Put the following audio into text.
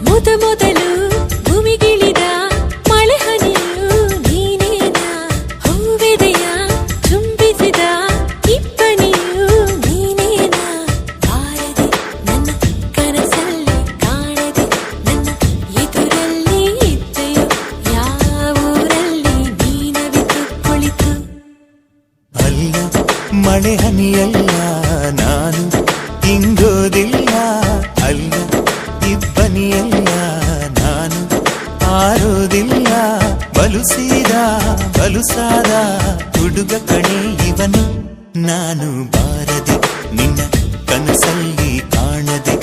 ಮೊದಲು ಭೂಮಿಗಿಳಿದ ಮಳೆ ಹನಿಯು ನೀನೇನಾ, ಹೂವೆದೆಯ ಚುಂಬಿಸಿದ ಇಬ್ಬನಿಯು ನೀನೇನಾ, ಬಾರದೆ ನನ್ನ ಕನಸಲ್ಲಿ ಕಾಣದೆ ನನ್ನ ಎದುರಲ್ಲಿ ಇದ್ದೆಯೋ, ಯಾವೂರಲ್ಲಿ ನೀನವಿತು ಕುಳಿತು. ಅಲ್ಲ ಮಳೆ ಹನಿಯಲ್ಲ ನಾನು ಹಿಂಗೋದಿಲ್ಲ, ಅಲ್ಲ ಇಬ್ಬನಿಯಲ್ಲ ನಾನು ಆರೋದಿಲ್ಲ, ಬಲುಸಾದ ಹುಡುಗ ಕಣೆ ಇವನು, ನಾನು ಬಾರದೆ ನಿನ್ನ ಕನಸಲ್ಲಿ ಕಾಣದೆ